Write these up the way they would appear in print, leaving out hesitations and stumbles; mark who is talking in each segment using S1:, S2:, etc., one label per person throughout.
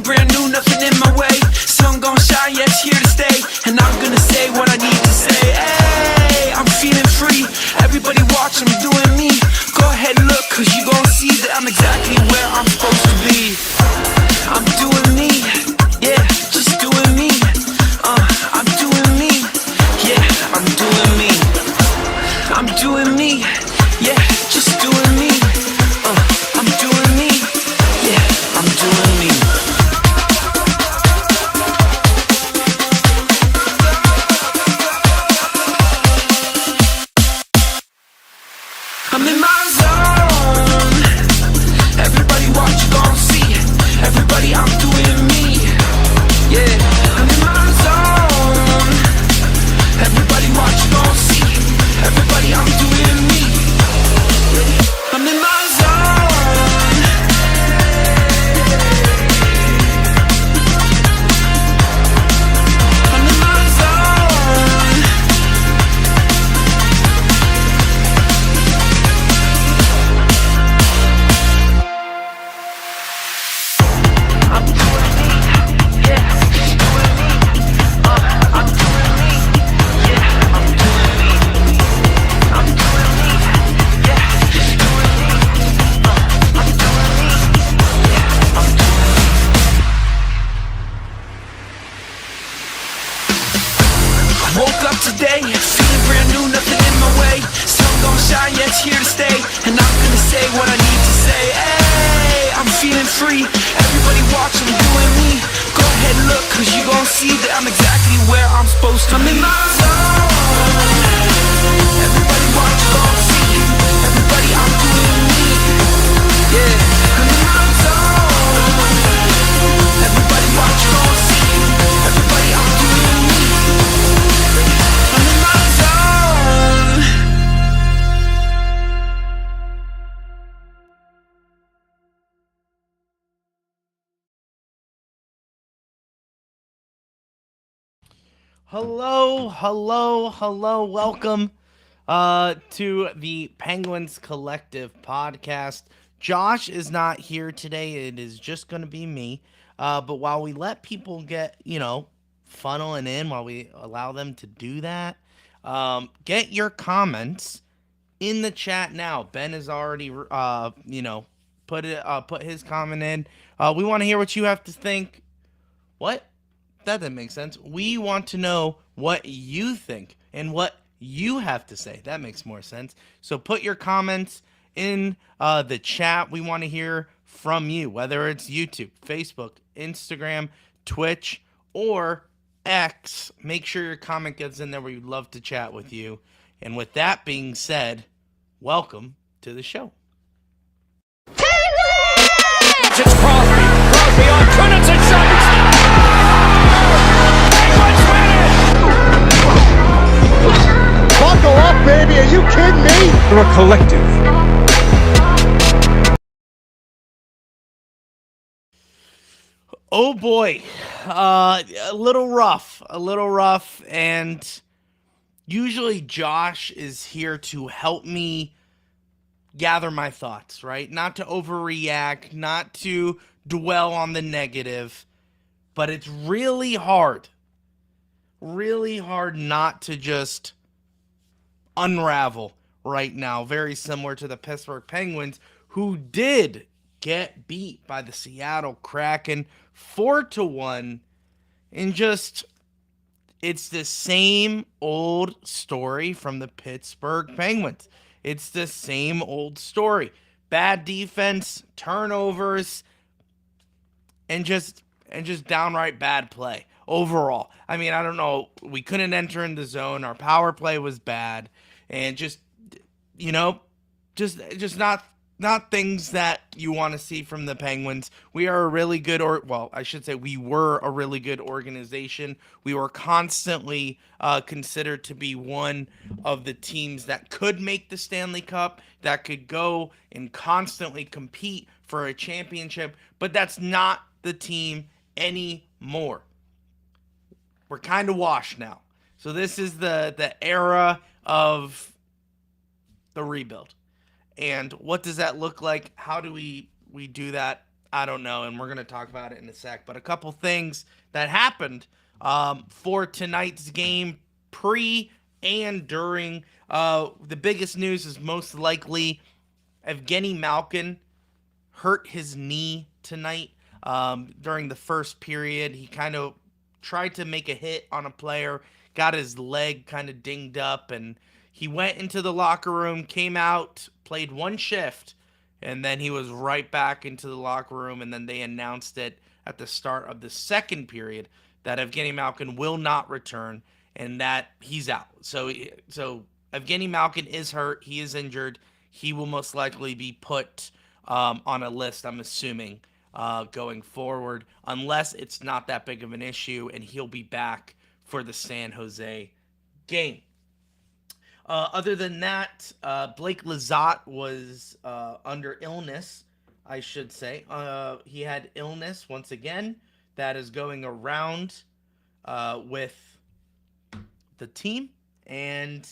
S1: feeling brand new, nothing in my way. Sun gon' shine, yeah, it's here to stay. And I'm gonna say what I need to say. Hey, I'm feeling free. Everybody watch, I'm doing me. Go ahead and look, cause you gon' see that I'm exactly where I'm supposed to be. I'm doing me, yeah, just doing me. I'm doing me, yeah, I'm doing me. I'm doing me, yeah, just doing me. I'm doing me, yeah, I'm doing me. I'm in my zone. Everybody watch, you gon' see. Everybody, I'm doing me. Yeah, I'm in my zone. Everybody watch, you gon' see. Everybody, I'm doing me. I'm in my zone. I'm in my zone. I'm doing me, yeah, just doing me. I'm doing me, yeah, I'm doing me. I'm doing me, yeah, just doing me. I'm doing me, yeah, I'm doing me. I woke up today, feeling brand new, nothing in my way. Sun gon' shine, yeah, it's here to stay. And I'm gonna say what I need to say. Hey, I'm feeling free. Everybody watch, I'm doing me. Go ahead and look, cause you gon' see that I'm exactly where I'm supposed to be. I'm in my zone. Everybody watch, you gon' see. Everybody, I'm doing me. Yeah, I'm in my zone. Everybody watch, you gon' see. Everybody, I'm doing me. I'm in my zone.
S2: Hello. Welcome to the Penguins Collective podcast. Josh is not here today. It is just going to be me. But while we let people get, funneling in, while we allow them to do that, get your comments in the chat now. Ben has already, put his comment in. We want to hear what you have to think. What? That didn't make sense. We want to know what you think and what you have to say. That makes more sense. So put your comments in the chat. We want to hear from you, whether it's YouTube, Facebook, Instagram, Twitch, or X. Make sure your comment gets in there. We'd love to chat with you. And with that being said, welcome to the show.
S3: It's Crosby. Crosby on Trinidad shot. Penguins win it!
S4: Buckle up, baby. Are you kidding me?
S3: We're a collective.
S2: Oh boy, a little rough, and usually Josh is here to help me gather my thoughts, right? Not to overreact, not to dwell on the negative, but it's really hard not to just unravel right now. Very similar to the Pittsburgh Penguins, who did get beat by the Seattle Kraken 4-1, and just, it's the same old story from the Pittsburgh Penguins. It's the same old story. Bad defense, turnovers, and just downright bad play overall. I mean, I don't know. We couldn't enter in the zone. Our power play was bad, and just not things that you want to see from the Penguins. We are a really good, we were a really good organization. We were constantly considered to be one of the teams that could make the Stanley Cup, that could go and constantly compete for a championship, but that's not the team anymore. We're kind of washed now. So this is the era of the rebuild. And what does that look like? How do we do that? I don't know, and we're going to talk about it in a sec. But a couple things that happened for tonight's game, pre and during. The biggest news is most likely Evgeny Malkin hurt his knee tonight during the first period. He kind of tried to make a hit on a player, got his leg kind of dinged up, and he went into the locker room, came out, played one shift, and then he was right back into the locker room. And then they announced it at the start of the second period that Evgeny Malkin will not return and that he's out. So Evgeny Malkin is hurt. He is injured. He will most likely be put on a list, I'm assuming, going forward, unless it's not that big of an issue, and he'll be back for the San Jose game. Other than that, Blake Lizotte was under illness, I should say. He had illness once again that is going around with the team, and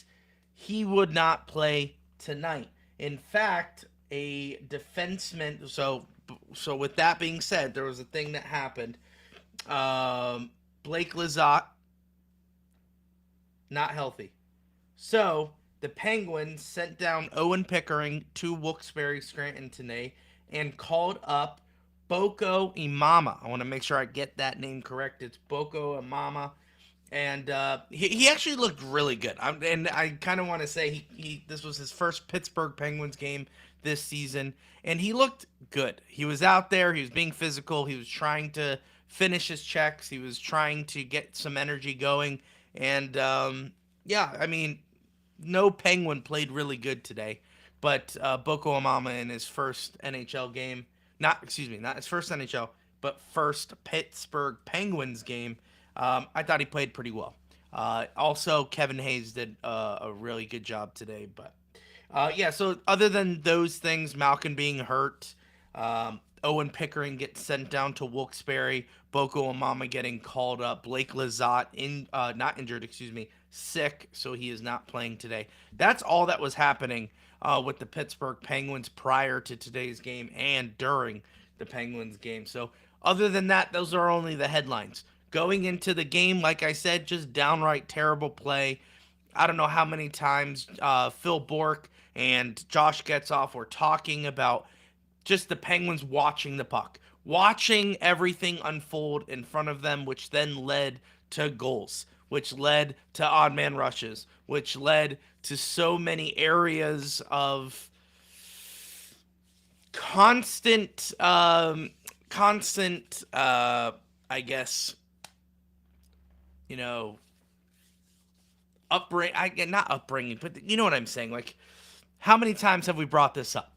S2: he would not play tonight. In fact, a defenseman. So with that being said, there was a thing that happened. Blake Lizotte not healthy. So the Penguins sent down Owen Pickering to Wilkes-Barre Scranton today and called up Boko Imama. I want to make sure I get that name correct. It's Boko Imama. And he actually looked really good. And I kind of want to say this was his first Pittsburgh Penguins game this season, and he looked good. He was out there. He was being physical. He was trying to finish his checks. He was trying to get some energy going. And, yeah, I mean, no Penguin played really good today. But Boko Imama in his first NHL game, not his first NHL, but first Pittsburgh Penguins game, I thought he played pretty well. Also, Kevin Hayes did a really good job today. But, yeah, so other than those things, Malkin being hurt, Owen Pickering gets sent down to Wilkes-Barre, Boko Imama getting called up, Blake Lizotte not injured, sick, so he is not playing today. That's all that was happening with the Pittsburgh Penguins prior to today's game and during the Penguins game. So other than that, those are only the headlines. Going into the game, like I said, just downright terrible play. I don't know how many times Phil Bourque and Josh Getzoff were talking about just the Penguins watching the puck, watching everything unfold in front of them, which then led to goals, which led to odd man rushes, which led to so many areas of constant, I guess, not upbringing, but you know what I'm saying? Like, how many times have we brought this up?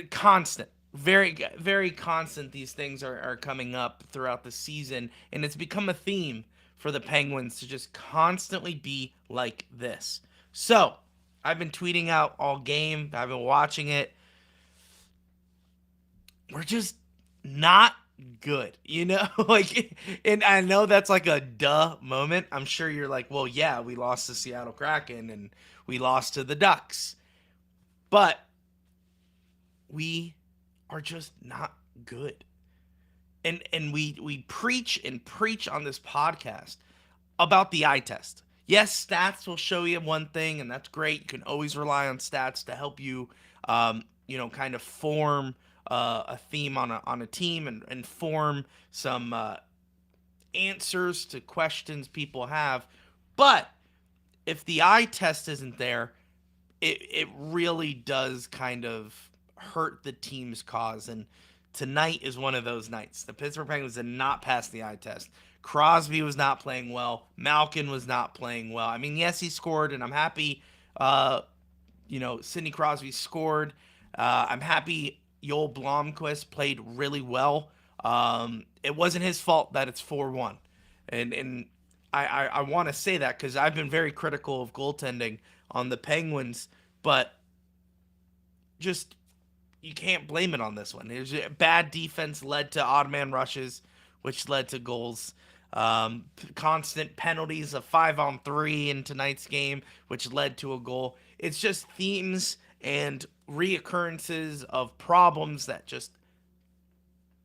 S2: Constant, very, very constant. These things are coming up throughout the season, and it's become a theme for the Penguins to just constantly be like this. So, I've been tweeting out all game. I've been watching it. We're just not good, like, and I know that's like a duh moment. I'm sure you're like, well, yeah, we lost to Seattle Kraken and we lost to the Ducks, but we are just not good. And we preach and preach on this podcast about the eye test. Yes, stats will show you one thing, and that's great. You can always rely on stats to help you, kind of form a theme on a team and form some answers to questions people have. But if the eye test isn't there, it really does kind of hurt the team's cause. And tonight is one of those nights. The Pittsburgh Penguins did not pass the eye test. Crosby was not playing well. Malkin was not playing well. I mean, yes, he scored, and I'm happy, Sidney Crosby scored. I'm happy Joel Blomqvist played really well. It wasn't his fault that it's 4-1. And I want to say that because I've been very critical of goaltending on the Penguins, but just you can't blame it on this one. There's bad defense led to odd man rushes, which led to goals. Constant penalties of 5-on-3 in tonight's game, which led to a goal. It's just themes and reoccurrences of problems that just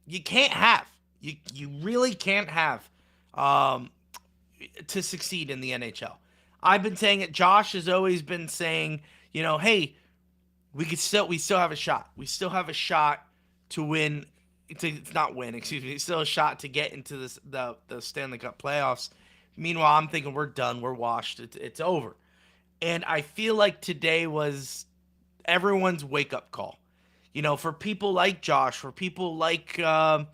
S2: you can't have. You really can't have to succeed in the NHL. I've been saying it. Josh has always been saying, hey, we still have a shot. We still have a shot to win. It's not win, excuse me. It's still a shot to get into the Stanley Cup playoffs. Meanwhile, I'm thinking we're done. We're washed. It's over. And I feel like today was everyone's wake up call. For people like Josh, for people like the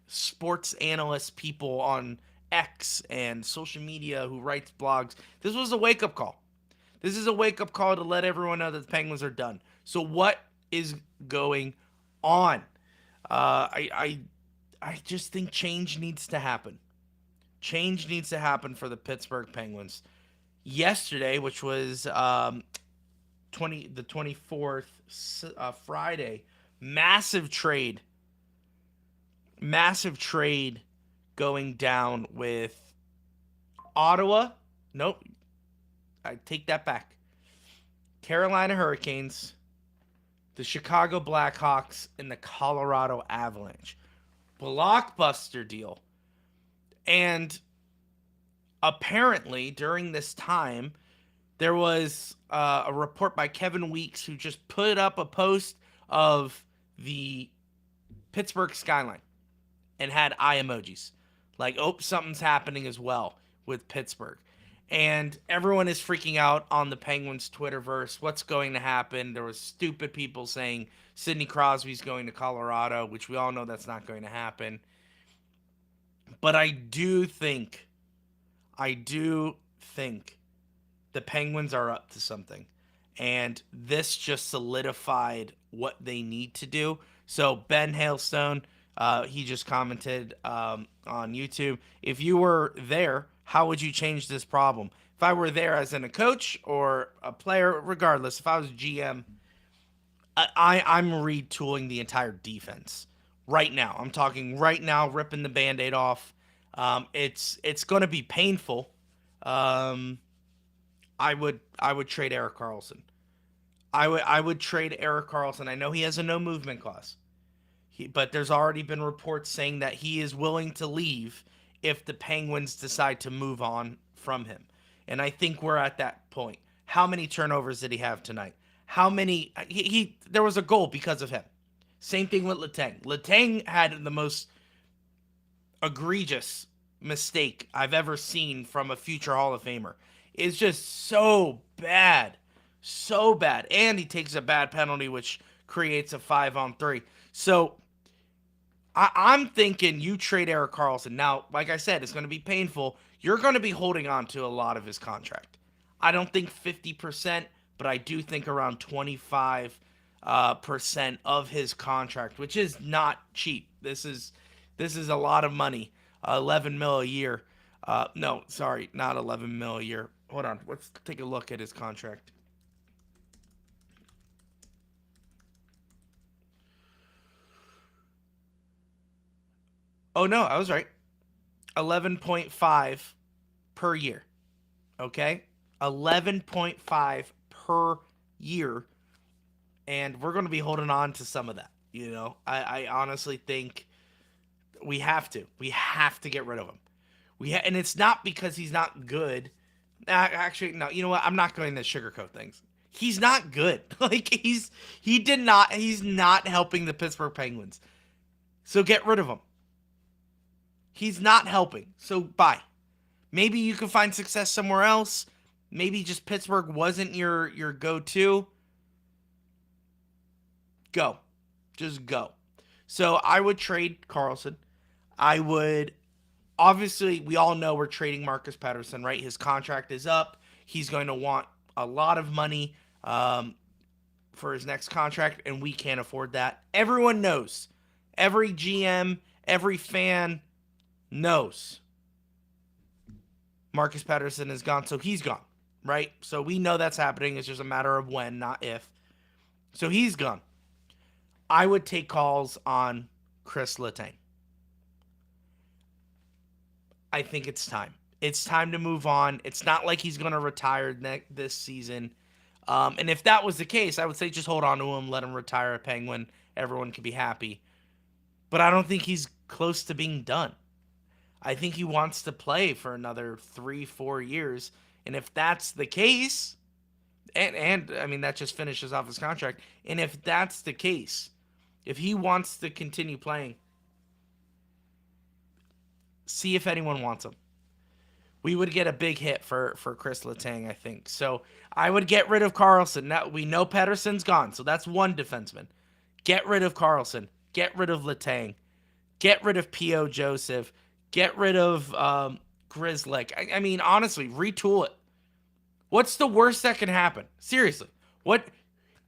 S2: sports analyst people on X and social media who writes blogs. This was a wake up call. This is a wake up call to let everyone know that the Penguins are done. So what is going on? I just think change needs to happen. Change needs to happen for the Pittsburgh Penguins. Yesterday, which was the 24th, Friday, massive trade going down with Ottawa. Nope. I take that back. Carolina Hurricanes, the Chicago Blackhawks, and the Colorado Avalanche. Blockbuster deal. And apparently, during this time, there was a report by Kevin Weeks who just put up a post of the Pittsburgh skyline and had eye emojis. Like, something's happening as well with Pittsburgh. And everyone is freaking out on the Penguins Twitterverse. What's going to happen? There was stupid people saying Sidney Crosby's going to Colorado, which we all know that's not going to happen. But I do think the Penguins are up to something. And this just solidified what they need to do. So Ben Hailstone, he just commented on YouTube, if you were there, how would you change this problem? If I were there as in a coach or a player, regardless, if I was GM, I'm retooling the entire defense right now. I'm talking right now, ripping the Band-Aid off. It's going to be painful. I would trade Erik Karlsson. I would trade Erik Karlsson. I know he has a no movement clause. But there's already been reports saying that he is willing to leave if the Penguins decide to move on from him. And I think we're at that point. How many turnovers did he have tonight? How many? There was a goal because of him. Same thing with Letang. Letang had the most egregious mistake I've ever seen from a future Hall of Famer. It's just so bad. So bad. And he takes a bad penalty, which creates a 5-on-3. So I'm thinking you trade Erik Karlsson. Now, like I said, it's going to be painful. You're going to be holding on to a lot of his contract. I don't think 50%, but I do think around 25% of his contract, which is not cheap. This is a lot of money. 11 mil a year. No, sorry, not 11 mil a year. Hold on. Let's take a look at his contract. Oh, no, I was right. 11.5 per year. Okay? 11.5 per year. And we're going to be holding on to some of that. I honestly think we have to. We have to get rid of him. And it's not because he's not good. Actually, no. You know what? I'm not going to sugarcoat things. He's not good. He's not helping the Pittsburgh Penguins. So get rid of him. He's not helping. So bye. Maybe you can find success somewhere else. Maybe just Pittsburgh wasn't your go-to. Go. Just go. So I would trade Karlsson. I would, obviously, we all know we're trading Marcus Pettersson, right? His contract is up. He's going to want a lot of money for his next contract, and we can't afford that. Everyone knows. Every GM, every fan knows Marcus Pettersson is gone, so he's gone, right? So we know that's happening. It's just a matter of when, not if. So he's gone. I would take calls on Chris Letang. I think it's time. It's time to move on. It's not like he's going to retire this season. And if that was the case, I would say just hold on to him, let him retire a Penguin. Everyone could be happy. But I don't think he's close to being done. I think he wants to play for another 3-4 years. And if that's the case, and I mean, that just finishes off his contract. And if that's the case, if he wants to continue playing, see if anyone wants him. We would get a big hit for Chris Letang, I think. So I would get rid of Carlson. Now we know Pettersson's gone, so that's one defenseman. Get rid of Carlson. Get rid of Letang. Get rid of P.O. Joseph. Get rid of Grzelcyk. I mean, honestly, retool it. What's the worst that can happen? Seriously. What?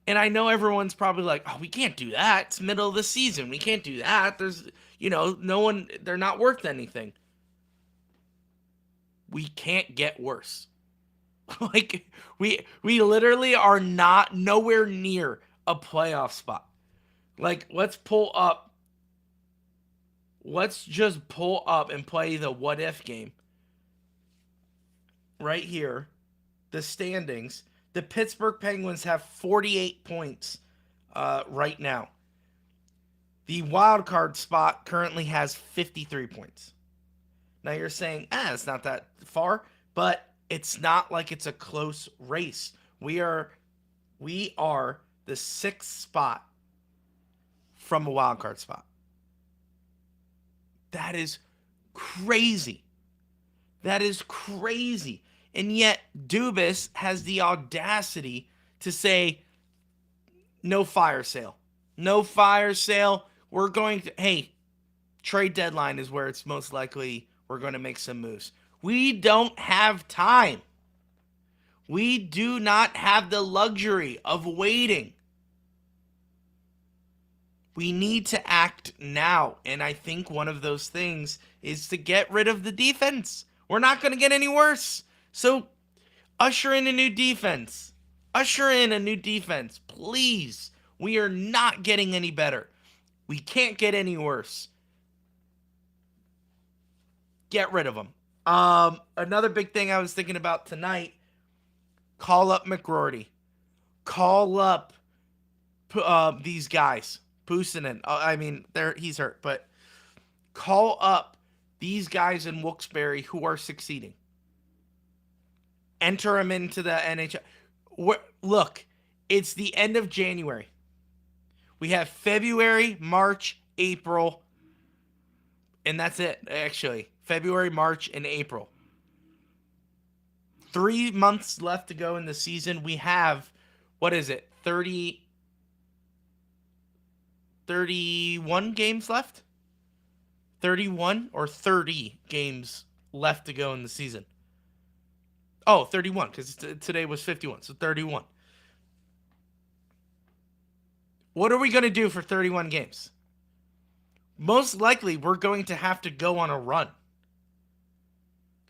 S2: And I know everyone's probably like, oh, we can't do that. It's middle of the season. We can't do that. There's, no one, they're not worth anything. We can't get worse. Like, we literally are not nowhere near a playoff spot. Like, let's just pull up and play the what if game. Right here. The standings. The Pittsburgh Penguins have 48 points right now. The wild card spot currently has 53 points. Now you're saying, it's not that far, but it's not like it's a close race. We are the sixth spot from a wild card spot. That is crazy. That is crazy. And yet, Dubas has the audacity to say, no fire sale. No fire sale. We're going to, trade deadline is where it's most likely we're going to make some moves. We don't have time. We do not have the luxury of waiting. We need to act now. And I think one of those things is to get rid of the defense. We're not going to get any worse. So, usher in a new defense. Usher in a new defense, please. We are not getting any better. We can't get any worse. Get rid of them. Another big thing I was thinking about tonight, call up McGroarty. Call up these guys. Pusanen. I mean, he's hurt, but call up these guys in Wilkes-Barre who are succeeding. Enter them into the NHL. Look, it's the end of January. We have February, March, April, and that's it, actually. February, March, and April. 3 months left to go in the season. We have, 31 games left? 31 or 30 games left to go in the season. Oh, 31, because today was 51, so 31. What are we going to do for 31 games? Most likely, we're going to have to go on a run.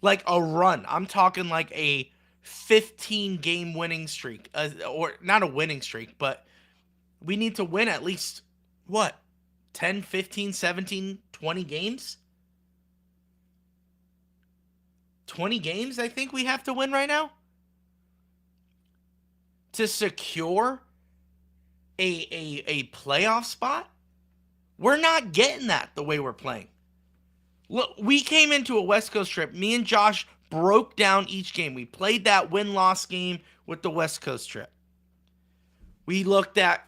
S2: Like a run. I'm talking like a 15-game winning streak. Or not a winning streak, but we need to win at least, 10, 15, 17, 20 games? 20 games, I think we have to win right now to secure a playoff spot. We're not getting that the way we're playing. Look, we came into a West Coast trip. Me and Josh broke down each game. We played that win-loss game with the West Coast trip. We looked at,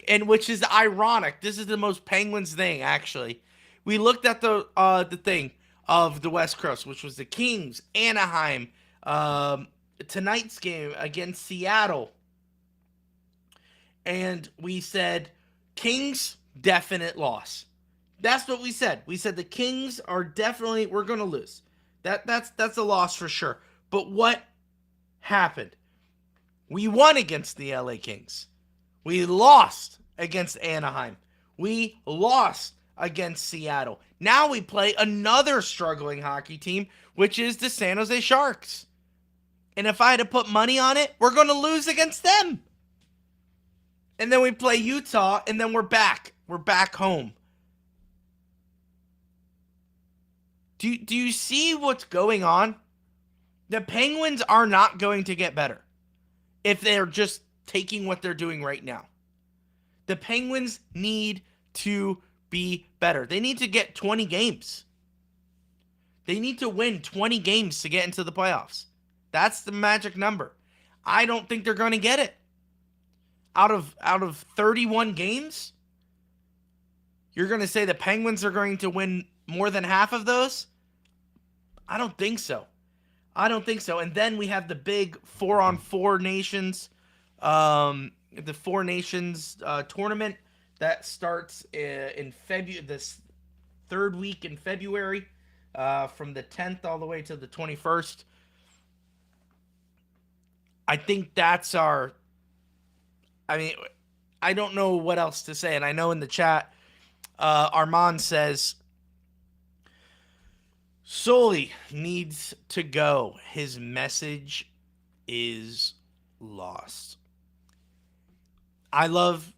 S2: and which is ironic. This is the most Penguins thing, actually. We looked at the thing of the West Coast, which was the Kings, Anaheim, tonight's game against Seattle. And we said, Kings, definite loss. That's what we said. We said the Kings are definitely, we're going to lose. That's a loss for sure. But what happened? We won against the LA Kings. We lost against Anaheim. We lost against Seattle. Now we play another struggling hockey team, which is the San Jose Sharks. And if I had to put money on it, we're going to lose against them. And then we play Utah, and then we're back. We're back home. Do you see what's going on? The Penguins are not going to get better. if they're just taking what they're doing right now. The Penguins need to be better. They need to get 20 games. They need to win 20 games to get into the playoffs. That's the magic number. I don't think they're going to get it. Out of 31 games, you're going to say the Penguins are going to win more than half of those? I don't think so. And then we have the big 4-on-4 nations, the 4 nations tournament that starts in February, this third week in February, from the 10th all the way to the 21st. I think that's I don't know what else to say. And I know in the chat, Armand says, Sully needs to go. His message is lost. I love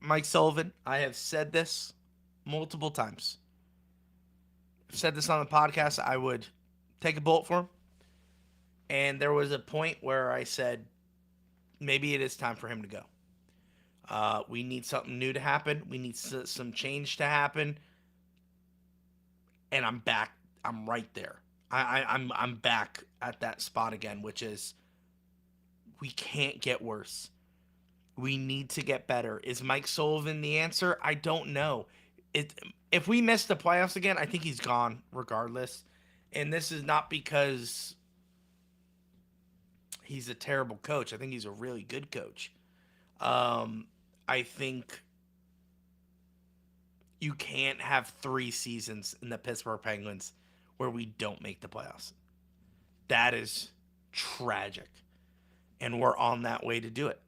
S2: Mike Sullivan. I have said this multiple times. I've said this on the podcast. I would take a bullet for him. And there was a point where I said, maybe it is time for him to go. We need something new to happen. We need some change to happen. And I'm back. I'm right there. I'm back at that spot again, which is we can't get worse. We need to get better. Is Mike Sullivan the answer? I don't know. If we miss the playoffs again, I think he's gone regardless. And this is not because he's a terrible coach. I think he's a really good coach. I think you can't have 3 seasons in the Pittsburgh Penguins where we don't make the playoffs. That is tragic. And we're on that way to do it.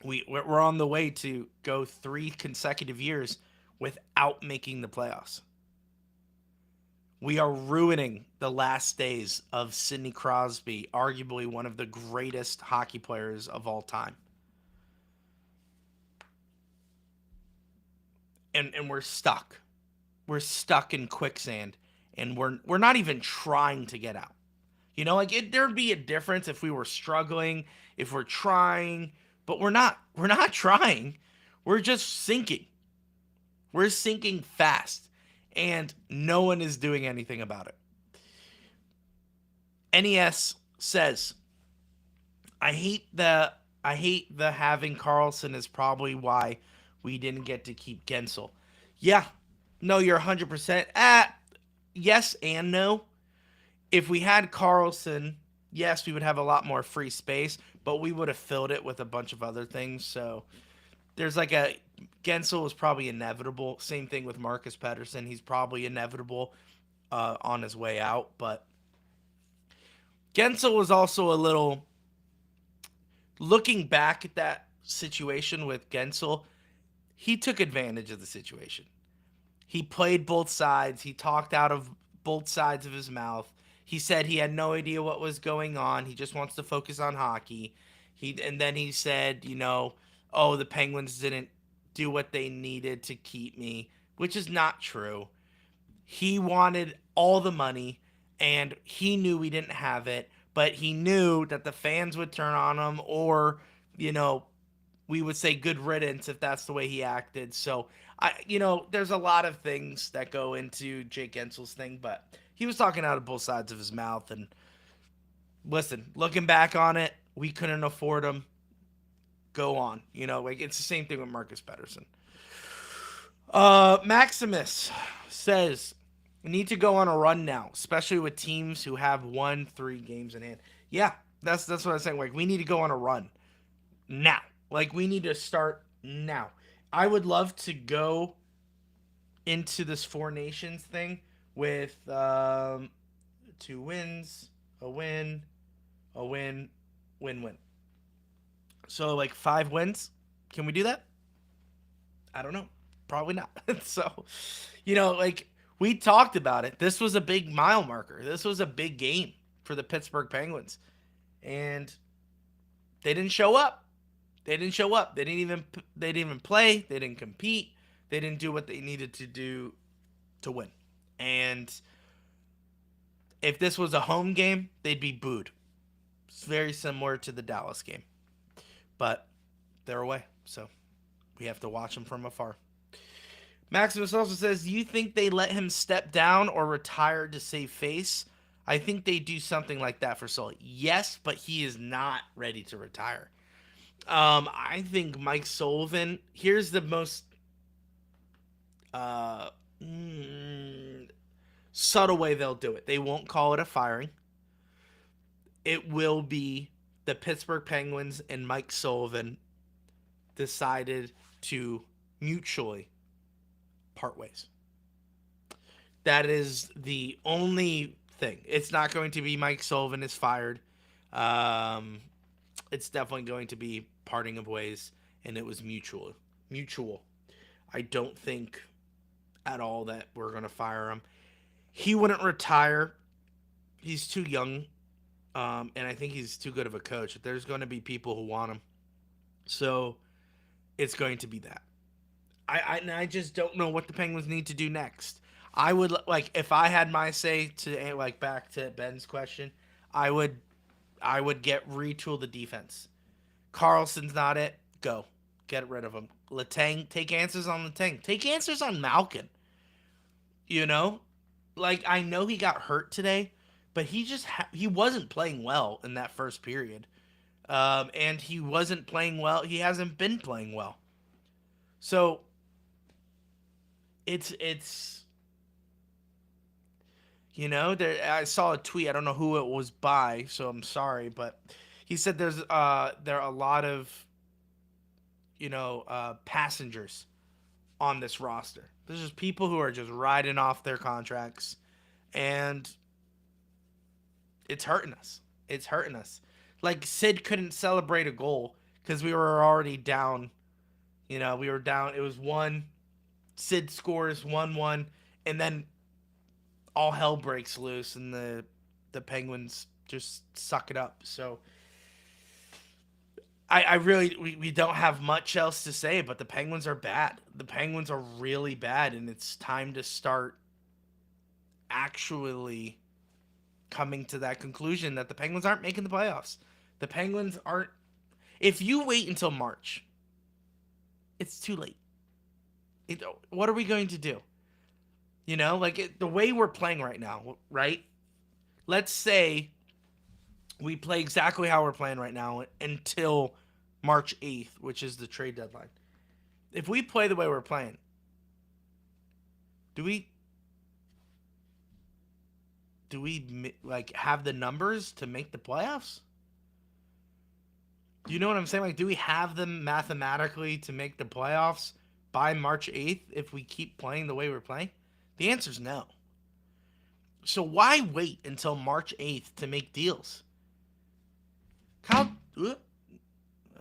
S2: We're on the way to go 3 consecutive years without making the playoffs. We are ruining the last days of Sidney Crosby, arguably one of the greatest hockey players of all time. And we're stuck. We're stuck in quicksand, and we're not even trying to get out. You know, like there'd be a difference if we were struggling, if we're trying, but we're not. We're not trying. We're just sinking. We're sinking fast, and no one is doing anything about it. NES says, I hate the having Carlson is probably why we didn't get to keep Gensel. Yeah. No, you're 100%. Yes and no. If we had Carlson, yes, we would have a lot more free space, but we would have filled it with a bunch of other things. So there's Gensel was probably inevitable. Same thing with Marcus Pettersson. He's probably inevitable on his way out. But Gensel was also a little, looking back at that situation with Gensel, he took advantage of the situation. He played both sides. He talked out of both sides of his mouth. He said he had no idea what was going on. He just wants to focus on hockey. And then he said, the Penguins didn't do what they needed to keep me, which is not true. He wanted all the money, and he knew we didn't have it, but he knew that the fans would turn on him, or, we would say good riddance if that's the way he acted. So, there's a lot of things that go into Jake Gensel's thing, but he was talking out of both sides of his mouth. And listen, looking back on it, we couldn't afford him. Go on. It's the same thing with Marcus Pettersson. Maximus says, we need to go on a run now, especially with teams who have 1-3 games in hand. Yeah, that's what I'm saying. We need to go on a run now. We need to start now. I would love to go into this 4 nations thing with 2 wins, a win, win. So 5 wins. Can we do that? I don't know. Probably not. So, we talked about it. This was a big mile marker. This was a big game for the Pittsburgh Penguins. And they didn't show up. They didn't even play. They didn't compete. They didn't do what they needed to do to win. And if this was a home game, they'd be booed. It's very similar to the Dallas game. But they're away, so we have to watch them from afar. Maximus also says, do you think they let him step down or retire to save face? I think they do something like that for Sully. Yes, but he is not ready to retire. I think Mike Sullivan, here's the most uh, subtle way they'll do it. They won't call it a firing. It will be the Pittsburgh Penguins and Mike Sullivan decided to mutually part ways. That is the only thing. It's not going to be Mike Sullivan is fired. It's definitely going to be parting of ways, and it was mutual. I don't think at all that we're going to fire him. He wouldn't retire. He's too young, and I think he's too good of a coach. There's going to be people who want him. So it's going to be that. I just don't know what the Penguins need to do next. I would, like, if I had my say to, like, back to Ben's question, I would retool the defense. Carlson's not it. Go. Get rid of him. Letang, take answers on Letang. Take answers on Malkin. You know? Like, I know he got hurt today, but he just, he wasn't playing well in that first period. And he wasn't playing well. He hasn't been playing well. So, it's you know, I saw a tweet. I don't know who it was by, so I'm sorry, but he said there are a lot of, passengers on this roster. There's just people who are just riding off their contracts, and it's hurting us. It's hurting us. Like, Sid couldn't celebrate a goal because we were already down. We were down. It was 1. Sid scores 1-1, and then all hell breaks loose, and the Penguins just suck it up. So I really, we don't have much else to say, but the Penguins are bad. The Penguins are really bad, and it's time to start actually coming to that conclusion that the Penguins aren't making the playoffs. The Penguins aren't. If you wait until March, it's too late. What are we going to do? The way we're playing right now, right? Let's say we play exactly how we're playing right now until March 8th, which is the trade deadline. If we play the way we're playing, do we have the numbers to make the playoffs? You know what I'm saying? Like, do we have them mathematically to make the playoffs by March 8th if we keep playing the way we're playing? The answer is no. So why wait until March 8th to make deals? I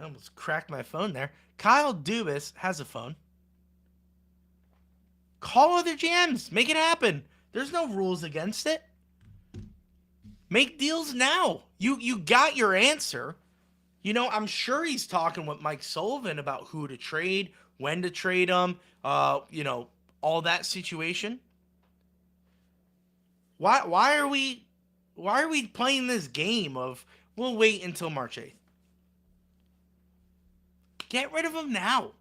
S2: almost cracked my phone there. Kyle Dubas has a phone. Call other GMs. Make it happen. There's no rules against it. Make deals now. You got your answer. I'm sure he's talking with Mike Sullivan about who to trade, when to trade them, all that situation. Why are we playing this game of we'll wait until March 8th? Get rid of him now.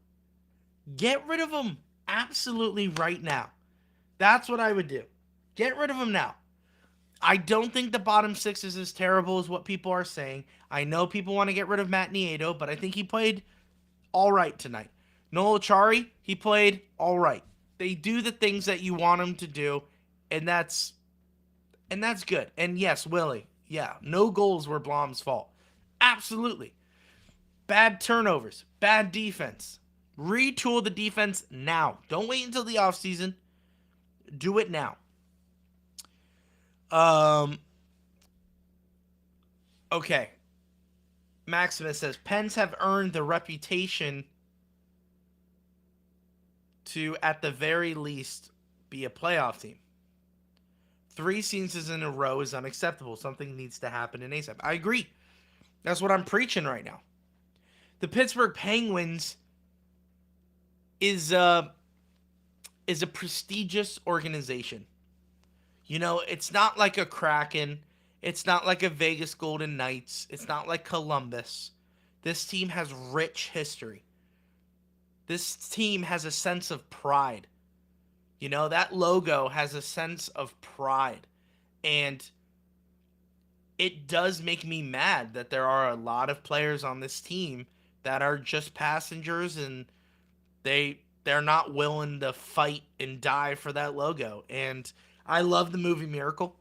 S2: Get rid of him absolutely right now. That's what I would do. Get rid of him now. I don't think the bottom 6 is as terrible as what people are saying. I know people want to get rid of Matt Nieto, but I think he played all right tonight. Noel Acciari, he played all right. They do the things that you want them to do, and that's good. And yes, Willie, yeah, no goals were Blom's fault. Absolutely. Bad turnovers, bad defense. Retool the defense now. Don't wait until the offseason. Do it now. Okay. Maximus says, Pens have earned the reputation to, at the very least, be a playoff team. 3 seasons in a row is unacceptable. Something needs to happen in ASAP. I agree. That's what I'm preaching right now. The Pittsburgh Penguins is a prestigious organization. It's not like a Kraken. It's not like a Vegas Golden Knights. It's not like Columbus. This team has rich history. This team has a sense of pride. You know, that logo has a sense of pride. And it does make me mad that there are a lot of players on this team that are just passengers, and they're not willing to fight and die for that logo. And I love the movie Miracle.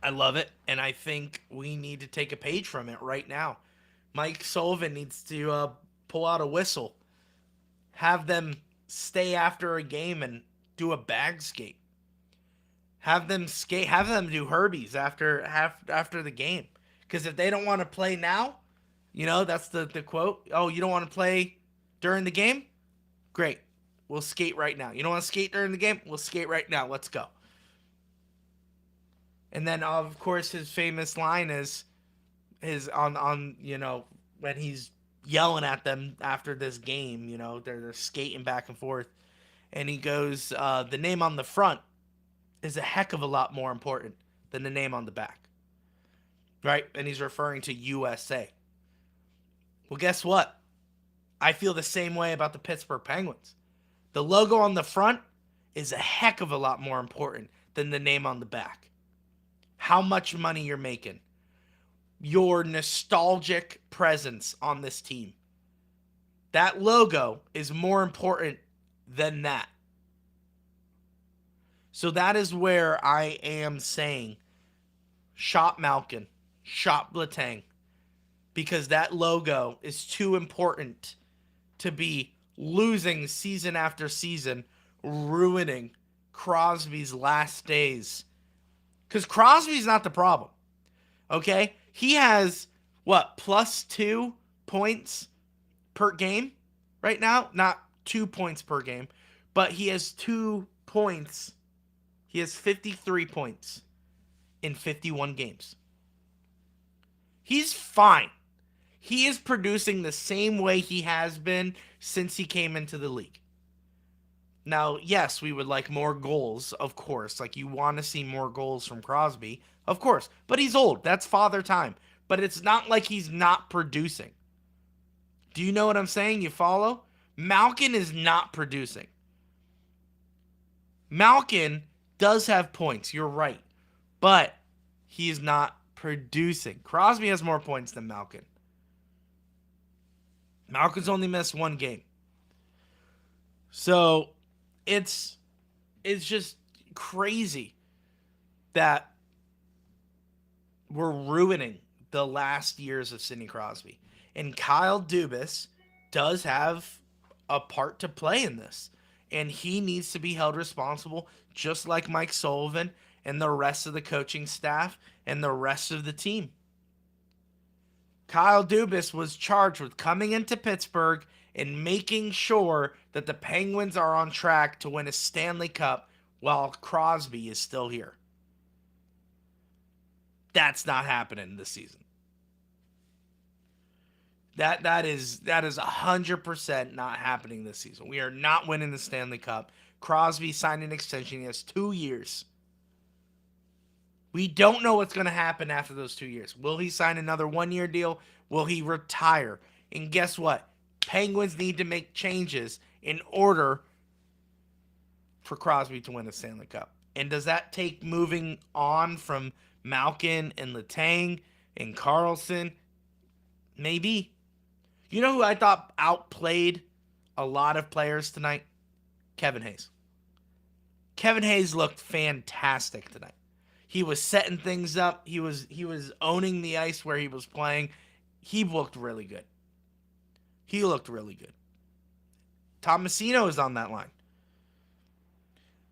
S2: I love it, and I think we need to take a page from it right now. Mike Sullivan needs to pull out a whistle, have them stay after a game and do a bag skate. Have them skate, have them do Herbies after the game. Because if they don't want to play now, you know, that's the quote. Oh, you don't want to play during the game? Great. We'll skate right now. You don't want to skate during the game? We'll skate right now. Let's go. And then, of course, his famous line is on you know, when he's yelling at them after this game, you know, they're skating back and forth. And he goes, the name on the front is a heck of a lot more important than the name on the back. Right? And he's referring to USA. Well, guess what? I feel the same way about the Pittsburgh Penguins. The logo on the front is a heck of a lot more important than the name on the back. How much money you're making. Your nostalgic presence on this team. That logo is more important than that. So that is where I am saying shop Malkin, shop Letang, because that logo is too important to be losing season after season, ruining Crosby's last days. Because Crosby's not the problem, okay? He has, +2 points per game right now? Not 2 points per game, but he has 2 points. He has 53 points in 51 games. He's fine. He is producing the same way he has been since he came into the league. Now, yes, we would like more goals, of course. Like, you want to see more goals from Crosby, of course. But he's old. That's father time. But it's not like he's not producing. Do you know what I'm saying? You follow? Malkin is not producing. Malkin does have points. You're right. But he is not producing. Crosby has more points than Malkin. Malkin's only missed 1 game. So it's just crazy that we're ruining the last years of Sidney Crosby. And Kyle Dubas does have a part to play in this. And he needs to be held responsible, just like Mike Sullivan and the rest of the coaching staff and the rest of the team. Kyle Dubas was charged with coming into Pittsburgh and making sure that the Penguins are on track to win a Stanley Cup while Crosby is still here. That's not happening this season. That is 100% not happening this season. We are not winning the Stanley Cup. Crosby signed an extension. He has 2 years. We don't know what's going to happen after those 2 years. Will he sign another 1-year deal? Will he retire? And guess what? Penguins need to make changes in order for Crosby to win the Stanley Cup. And does that take moving on from Malkin and Letang and Carlson? Maybe. You know who I thought outplayed a lot of players tonight? Kevin Hayes. Kevin Hayes looked fantastic tonight. He was setting things up. He was owning the ice where he was playing. He looked really good. Tomasino is on that line.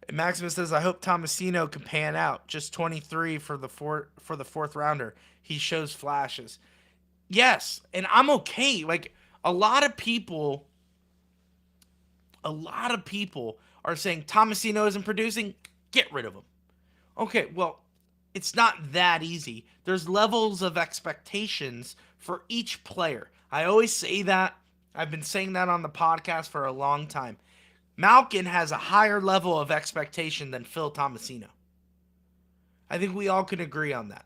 S2: And Maximus says, I hope Tomasino can pan out. Just 23 for the fourth rounder. He shows flashes. Yes, and I'm okay. Like, a lot of people are saying Tomasino isn't producing. Get rid of him. Okay, well, it's not that easy. There's levels of expectations for each player. I always say that. I've been saying that on the podcast for a long time. Malkin has a higher level of expectation than Phil Tomasino. I think we all can agree on that.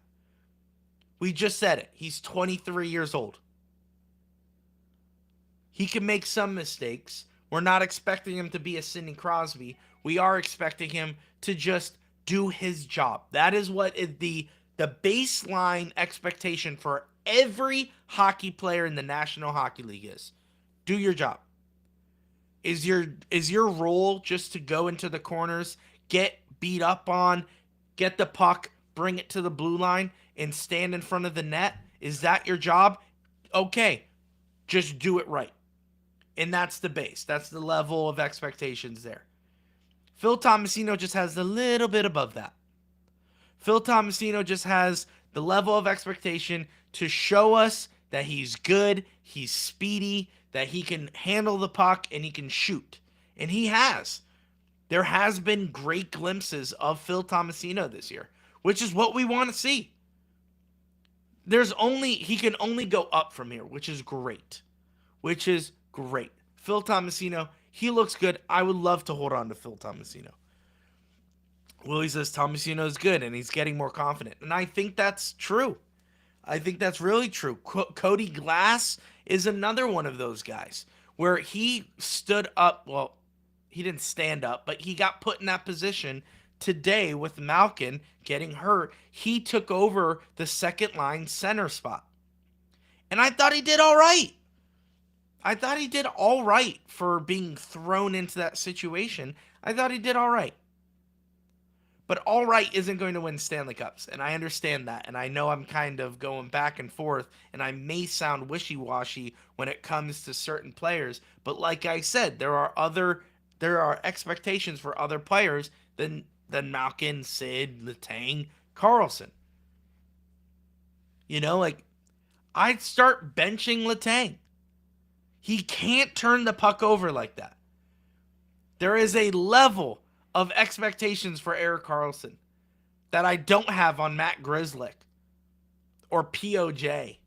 S2: We just said it. He's 23 years old. He can make some mistakes. We're not expecting him to be a Sidney Crosby. We are expecting him to just do his job. That is what is the baseline expectation for every hockey player in the National Hockey League is. Do your job. Is your role just to go into the corners, get beat up on, get the puck, bring it to the blue line, and stand in front of the net? Is that your job? Okay, just do it right. And that's the base. That's the level of expectations there. Phil Tomasino just has a little bit above that. Phil Tomasino just has the level of expectation to show us that he's good, he's speedy, that he can handle the puck, and he can shoot. And he has. There has been great glimpses of Phil Tomasino this year, which is what we want to see. He can only go up from here, which is great. Phil Tomasino, he looks good. I would love to hold on to Phil Tomasino. Willie says Tomasino is good, and he's getting more confident. And I think that's true. I think that's really true. Cody Glass is another one of those guys where he stood up. Well, he didn't stand up, but he got put in that position today with Malkin getting hurt. He took over the second line center spot. And I thought he did all right. For being thrown into that situation. I thought he did all right. But all right isn't going to win Stanley Cups, and I understand that. And I know I'm kind of going back and forth, and I may sound wishy-washy when it comes to certain players. But like I said, there are expectations for other players than Malkin, Sid, Letang, Carlson. I'd start benching Letang. He can't turn the puck over like that. There is a level of expectations for Erik Karlsson that I don't have on Matt Grzelcyk or POJ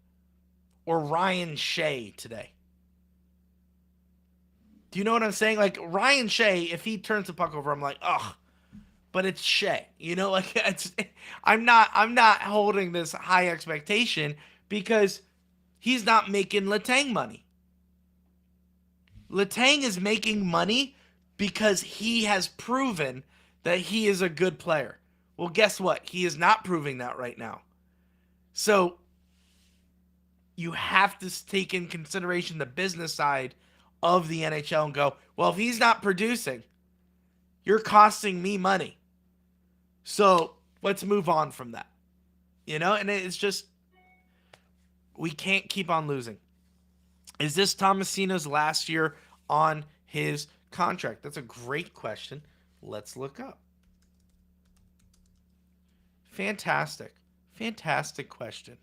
S2: or Ryan Shea today. Do you know what I'm saying? Like Ryan Shea, if he turns the puck over, I'm like, ugh. But it's Shea. I'm not holding this high expectation because he's not making Letang money. Letang is making money because he has proven that he is a good player. Well, guess what? He is not proving that right now. So you have to take in consideration the business side of the NHL and go, well, if he's not producing, you're costing me money. So let's move on from that. And it's just, we can't keep on losing. Is this Tomasino's last year on his contract? That's a great question. Let's look up. Fantastic question.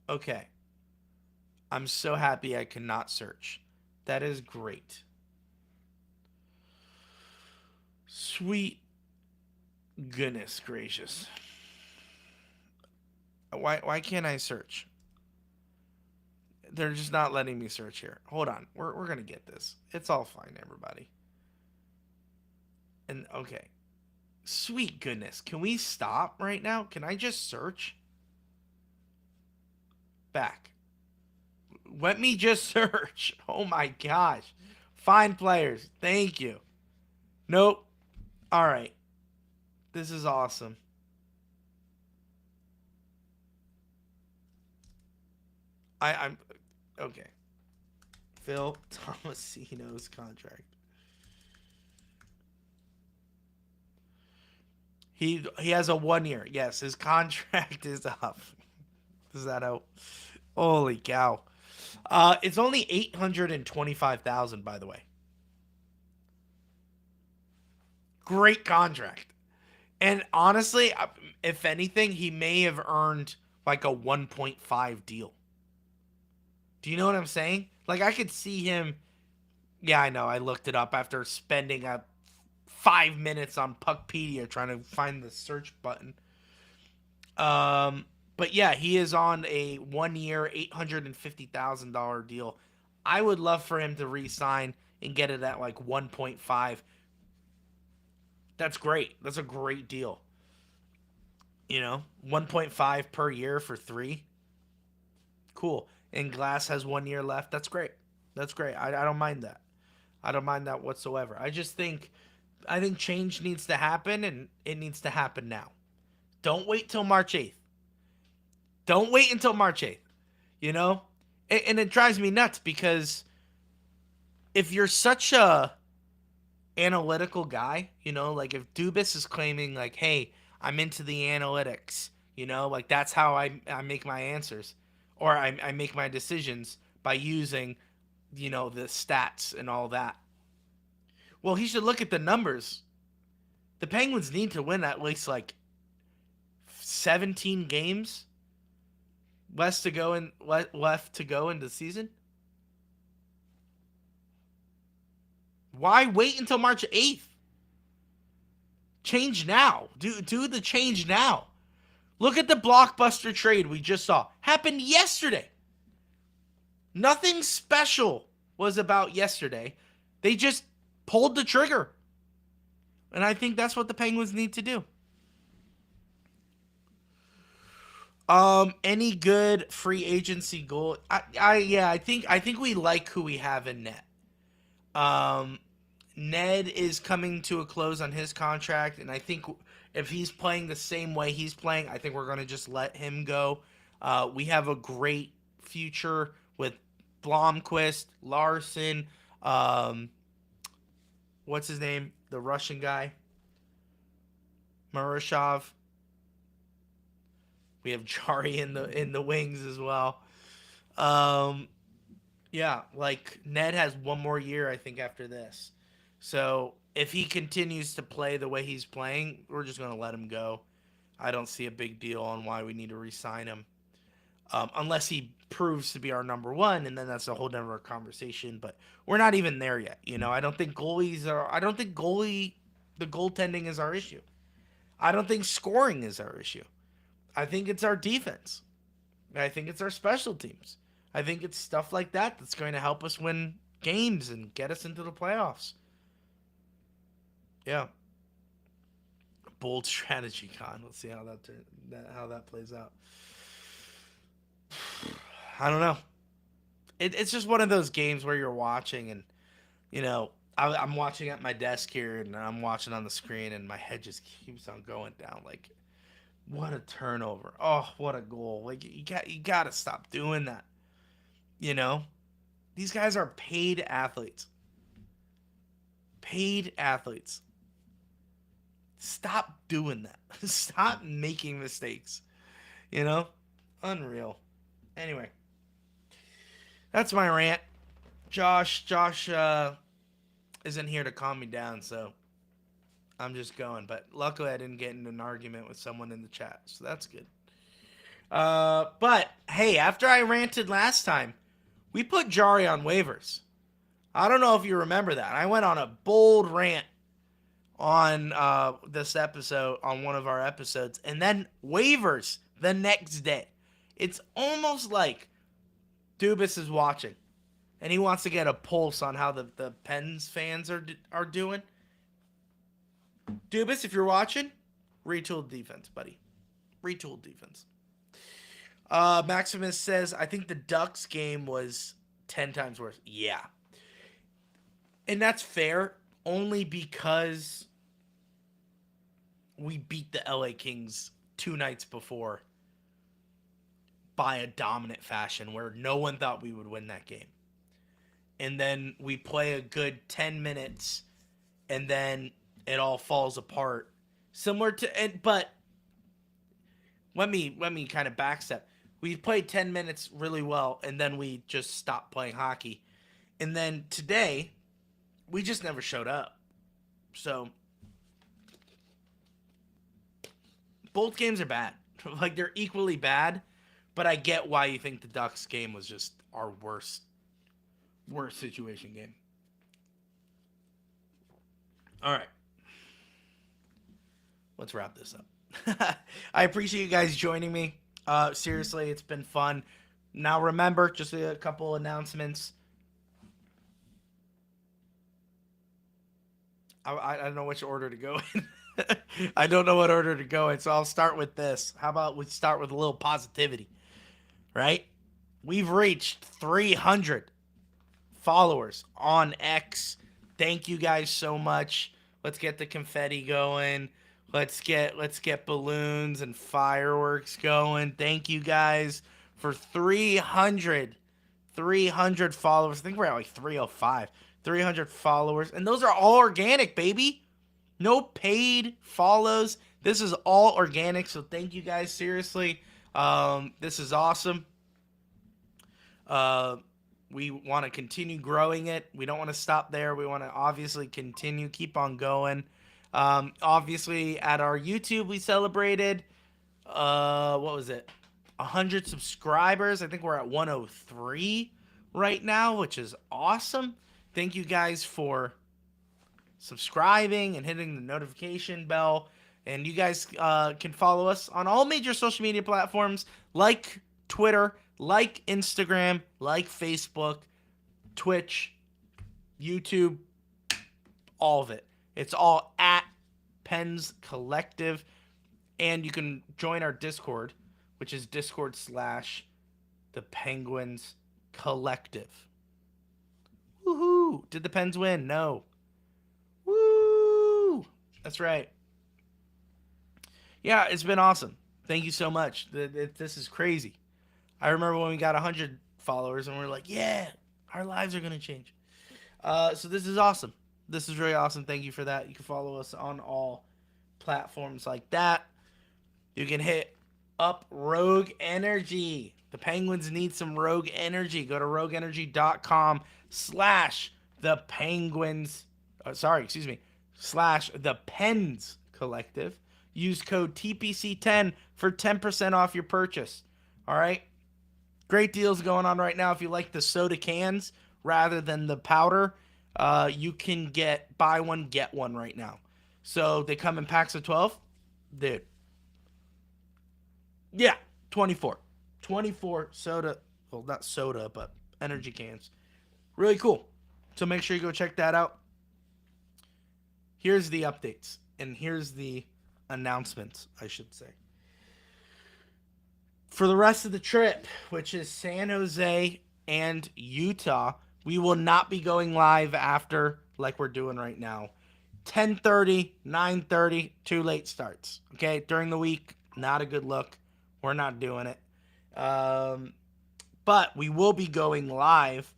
S2: Okay. I'm so happy I cannot search. That is great. Sweet goodness gracious. Why can't I search? They're just not letting me search here. Hold on. We're going to get this. It's all fine, everybody. And, okay. Sweet goodness. Can we stop right now? Can I just search? Back. Let me just search. Oh, my gosh. Find players. Thank you. Nope. All right. This is awesome. I'm okay. Phil Tomasino's contract. He has a 1 year. Yes, his contract is up. Does that help? Holy cow. It's only $825,000, by the way. Great contract. And honestly, if anything, he may have earned like a 1.5 deal. Do you know what I'm saying? Like, I could see him. Yeah, I know. I looked it up after spending 5 minutes on Puckpedia trying to find the search button. But yeah, he is on a 1 year, $850,000 deal. I would love for him to re-sign and get it at like 1.5. That's great. That's a great deal. 1.5 per year for 3. Cool. And Glass has 1 year left. That's great. That's great. I don't mind that. I don't mind that whatsoever. I think change needs to happen, and it needs to happen now. Don't wait till March 8th. Don't wait until March 8th. And it drives me nuts because if you're such a analytical guy, like if Dubas is claiming like, hey, I'm into the analytics, like that's how I make my answers, or I make my decisions by using, the stats and all that. Well, he should look at the numbers. The Penguins need to win at least like 17 games left to go in the season. Why wait until March 8th? Change now. Do the change now. Look at the blockbuster trade we just saw. Happened yesterday. Nothing special was about yesterday. They just pulled the trigger. And I think that's what the Penguins need to do. Any good free agency goal? I think we like who we have in net. Ned is coming to a close on his contract, and I think if he's playing the same way he's playing, I think we're going to just let him go. We have a great future with Blomqvist, Larson, what's his name? The Russian guy, Murashov. We have Jari in the wings as well. Yeah, like Ned has 1 more year, I think, after this. So if he continues to play the way he's playing, we're just going to let him go. I don't see a big deal on why we need to re-sign him. Unless he proves to be our number 1, and then that's a whole different conversation. But we're not even there yet. I don't think the goaltending is our issue. I don't think scoring is our issue. I think it's our defense. I think it's our special teams. I think it's stuff like that that's going to help us win games and get us into the playoffs. Yeah. Bold strategy, Con. Let's see how that plays out. I don't know. It's just one of those games where you're watching and, I'm watching at my desk here and I'm watching on the screen and my head just keeps on going down. Like, what a turnover. Oh, what a goal. Like, you got to stop doing that. These guys are paid athletes. Paid athletes. Stop doing that. Stop making mistakes. Unreal. Anyway, that's my rant. Josh isn't here to calm me down, so I'm just going. But luckily I didn't get in an argument with someone in the chat, so that's good. But hey, after I ranted last time, we put Jari on waivers. I don't know if you remember that. I went on a bold rant on this episode, on one of our episodes, and then waivers the next day. It's almost like Dubas is watching, and he wants to get a pulse on how the Pens fans are doing. Dubas, if you're watching, retool defense, buddy. Retool defense. Maximus says, I think the Ducks game was 10 times worse. Yeah. And that's fair, only because we beat the LA Kings 2 nights before by a dominant fashion where no one thought we would win that game. And then we play a good 10 minutes and then it all falls apart. Similar to, but let me kind of backstep. We played 10 minutes really well and then we just stopped playing hockey. And then today, we just never showed up. So, both games are bad. Like, they're equally bad, but I get why you think the Ducks game was just our worst situation game. All right. Let's wrap this up. I appreciate you guys joining me. Seriously, it's been fun. Now, remember, just a couple announcements. I don't know which order to go in. I don't know what order to go in, so I'll start with this. How about we start with a little positivity, right? We've reached 300 followers on X. Thank you guys so much. Let's get the confetti going. Let's get balloons and fireworks going. Thank you guys for 300 followers. I think we're at like 305. 300 followers, and those are all organic, baby. No paid follows. This is all organic, so thank you guys, seriously. This is awesome. We want to continue growing it. We don't want to stop there. We want to obviously keep on going. Obviously, at our YouTube, we celebrated, what was it? 100 subscribers. I think we're at 103 right now, which is awesome. Thank you guys for subscribing and hitting the notification bell. And you guys can follow us on all major social media platforms like Twitter, like Instagram, like Facebook, Twitch, YouTube, all of it. It's all at Pens Collective. And you can join our Discord, which is Discord/The Penguins Collective. Woohoo! Did the Pens win? No. Woo! That's right. Yeah, it's been awesome. Thank you so much. This is crazy. I remember when we got 100 followers and we are like, yeah, our lives are going to change. So this is awesome. This is really awesome. Thank you for that. You can follow us on all platforms like that. You can hit up Rogue Energy. The Penguins need some Rogue Energy. Go to rogueenergy.com/the Penguins. /the Pens Collective. Use code TPC10 for 10% off your purchase. All right. Great deals going on right now. If you like the soda cans rather than the powder, you can buy one, get one right now. So they come in packs of 12. Dude. Yeah, 24. 24 soda. Well, not soda, but energy cans. Really cool. So make sure you go check that out. Here's the updates. And here's the announcements, I should say. For the rest of the trip, which is San Jose and Utah, we will not be going live after like we're doing right now. 10:30, 9:30, too late starts. Okay, during the week, not a good look. We're not doing it. But we will be going live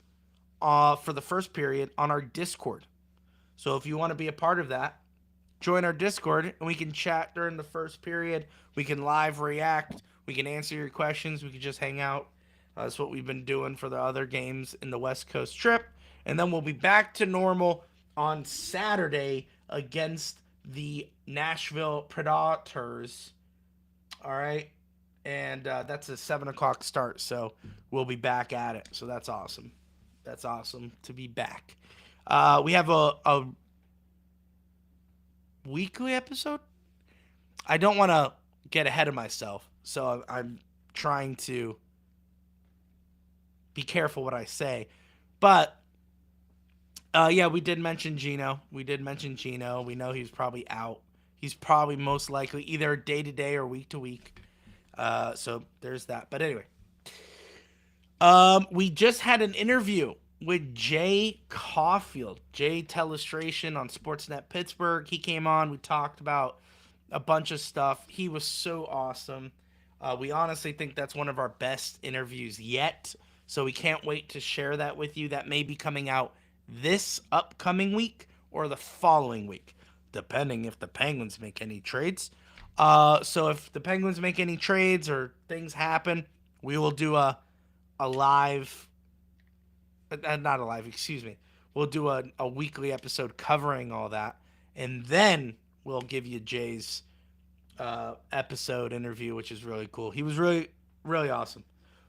S2: for the first period on our Discord. So if you want to be a part of that, join our Discord and we can chat during the first period. We can live react. We can answer your questions. We can just hang out. That's what we've been doing for the other games in the West Coast trip. And then we'll be back to normal on Saturday against the Nashville Predators. All right. And that's a 7 o'clock start. So we'll be back at it. So that's awesome. That's awesome to be back. We have a weekly episode. I don't want to get ahead of myself. So I'm trying to be careful what I say. But, yeah, we did mention Gino. We know he's probably out. He's probably most likely either day to day or week to week. So there's that. But anyway, we just had an interview with Jay Caulfield, Jay Telestration on Sportsnet Pittsburgh. He came on. We talked about a bunch of stuff. He was so awesome. We honestly think that's one of our best interviews yet. So we can't wait to share that with you. That may be coming out this upcoming week or the following week, depending if the Penguins make any trades. So if the Penguins make any trades or things happen, we will do a live, not a live, excuse me. We'll do a weekly episode covering all that. And then we'll give you Jay's episode interview, which is really cool. He was really, really awesome.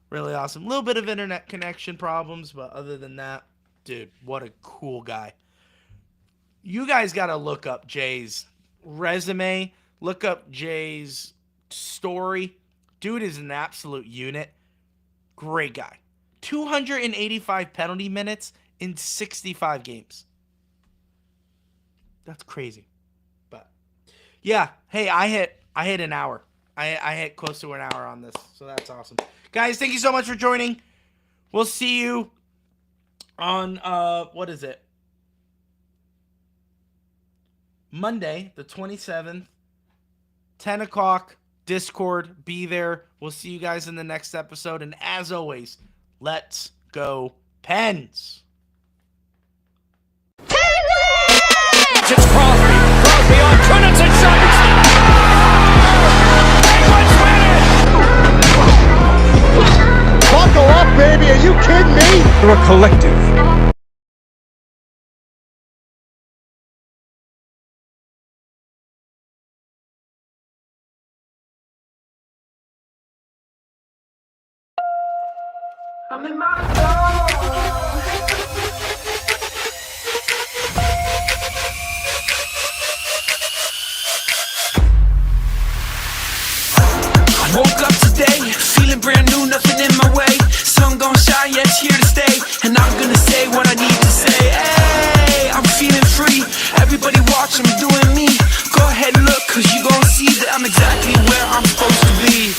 S2: Really awesome. A little bit of internet connection problems, but other than that, dude, what a cool guy. You guys got to look up Jay's resume. Look up Jay's story. Dude is an absolute unit. Great guy. 285 penalty minutes in 65 games. That's crazy. But Yeah. Hey, I hit an hour. I hit close to an hour on this, so that's awesome. Guys, thank you so much for joining. We'll see you on what is it? Monday, the 27th, 10 o'clock, Discord. Be there. We'll see you guys in the next episode. And as always, let's go Pens!
S3: It's Crosby. Crosby on Trinity shot. Penguins win it!
S4: Buckle up, baby. Are you kidding me?
S5: We're a collective.
S1: I'm in my zone. Woke up today, feeling brand new, nothing in my way. Sun gon' shine, yeah, it's here to stay. And I'm gonna say what I need to say. Hey, I'm feeling free. Everybody watch, I'm doing me. Go ahead, look, cause you gon' see that I'm exactly where I'm supposed to be.